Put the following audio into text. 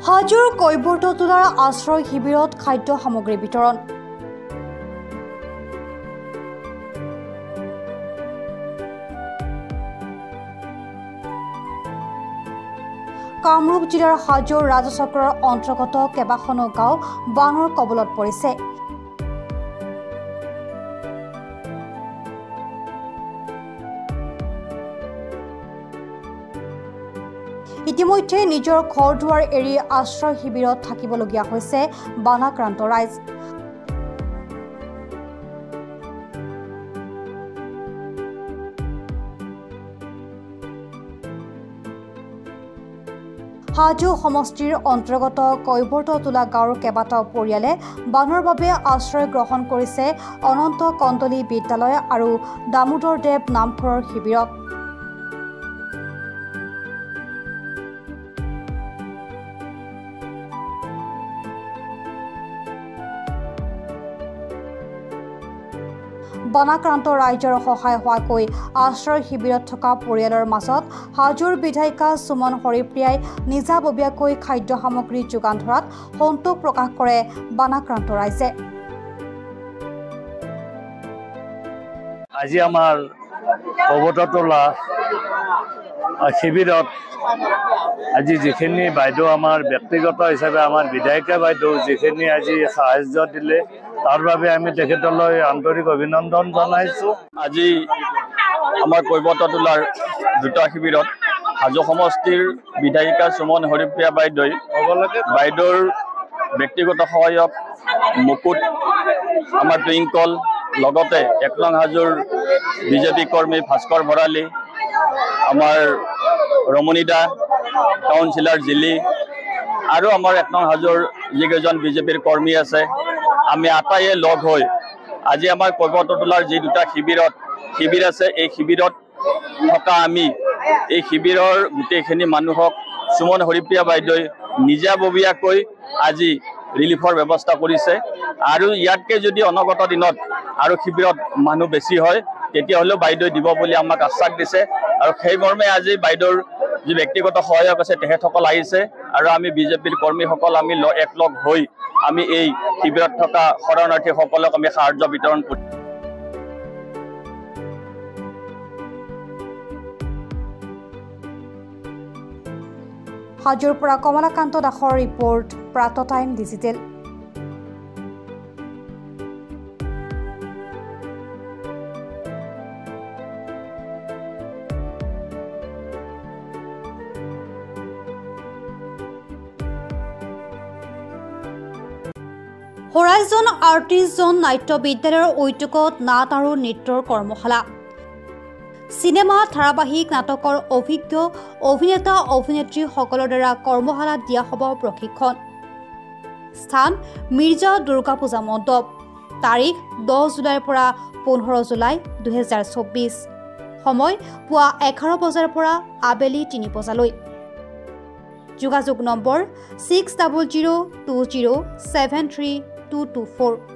হাজোৰ কৈবৰ্ততোলাৰ আশ্ৰয় শিবিৰত খাদ্য সামগ্ৰী বিতৰণ। কামৰূপ জিলাৰ হাজোৰ ৰাজচক্ৰৰ অন্তৰ্গত কেইবাখনো গাঁও বানৰ কবলত পৰিছে। ইতিমধ্যে নিজৰ ঘৰ দুৱাৰ এৰি আশ্ৰয় শিবিৰত থাকিবলগীয়া হৈছে বানাক্ৰান্ত ৰাইজ। হাজো সমষ্টিৰ অন্তৰ্গত কৈবৰ্ততোলা গাঁৱৰ কেইবাটাও পৰিয়ালে বানৰ বাবে আশ্ৰয় গ্ৰহণ কৰিছে অনন্ত কন্দলী বিদ্যালয় আৰু দামোদৰ দেৱ নামঘৰৰ শিবিৰত। বানাক্ৰান্ত ৰাইজৰ সহায় হোৱাকৈ আশ্ৰয় শিবিৰত থকা পৰিয়ালৰ মাজত হাজোৰ বিধায়িকা সুমন হৰিপ্ৰিয়াই নিজাববীয়াকৈ খাদ্য সামগ্ৰী যোগান ধৰাত সন্তোষ প্ৰকাশ কৰে বানাক্ৰান্ত ৰাইজে। আজি আমাৰ কৈবৰ্ততোলা শিবিৰত আজি যিখিনি বাইদেউ আমাৰ ব্যক্তিগত হিচাপে আমাৰ বিধায়িকা বাইদেউ যিখিনি আজি সাহায্য দিলে তাৰ বাবে আমি তেখেতলৈ আন্তৰিক অভিনন্দন জনাইছোঁ। আজি আমাৰ কৈবৰ্ততোলাৰ দুটা শিবিৰত হাজো সমষ্টিৰ বিধায়িকা সুমন হৰিপ্ৰিয়া বাইদেউৰ ব্যক্তিগত সহায়ক মুকুট, আমাৰ টুইংকল, লগতে ১ নং হাজোৰ বিজেপি কৰ্মী ভাস্কৰ ভৰালী, আমাৰ ৰমণীদা, কাউন্সিলাৰ জিলি আৰু আমাৰ ১ নং হাজোৰ যিকেইজন বিজেপিৰ কৰ্মী আছে, আমি আটাইয়ে লগ হৈ আজি আমাৰ কৈবৰ্ততোলাৰ যি দুটা শিবিৰ আছে, এই শিবিৰত থকা আমি এই শিবিৰৰ গোটেইখিনি মানুহক সুমন হৰিপ্ৰিয়া বাইদেউই নিজাববীয়াকৈ আজি ৰিলিফৰ ব্যৱস্থা কৰিছে। আৰু ইয়াতকৈ যদি অনাগত দিনত আৰু শিবিৰত মানুহ বেছি হয় তেতিয়াহ'লেও বাইদেউ দিব বুলি আমাক আশ্বাস দিছে। আৰু সেই মৰ্মে আজি বাইদেউৰ যি ব্যক্তিগত সহায়ক আছে তেখেতসকল আহিছে আৰু আমি বিজেপিৰ কৰ্মীসকল আমি একলগ হৈ আমি এই শিবিৰত থকা শৰণাৰ্থীসকলক আমি সাহায্য বিতৰণ কৰিম। হাজোৰ পৰা কমলাকান্ত দাসৰ ৰিপৰ্ট, প্ৰাত Time Digital. Horizon Artist Zone নাট্য বিদ্যালয়ৰ উদ্যোগত নাট আৰু নৃত্যৰ কৰ্মশালা। চিনেমা, ধাৰাবাহিক নাটকৰ অভিজ্ঞ অভিনেতা অভিনেত্ৰীসকলৰ দ্বাৰা কৰ্মশালাত দিয়া হ'ব প্ৰশিক্ষণ। স্থান মিৰ্জা দুৰ্গা পূজা মণ্ডপ। তাৰিখ 10 জুলাইৰ পৰা 15 জুলাই 2024। সময় পুৱা 11 বজাৰ পৰা আবেলি 3 বজালৈ। যোগাযোগ নম্বৰ 6002073224।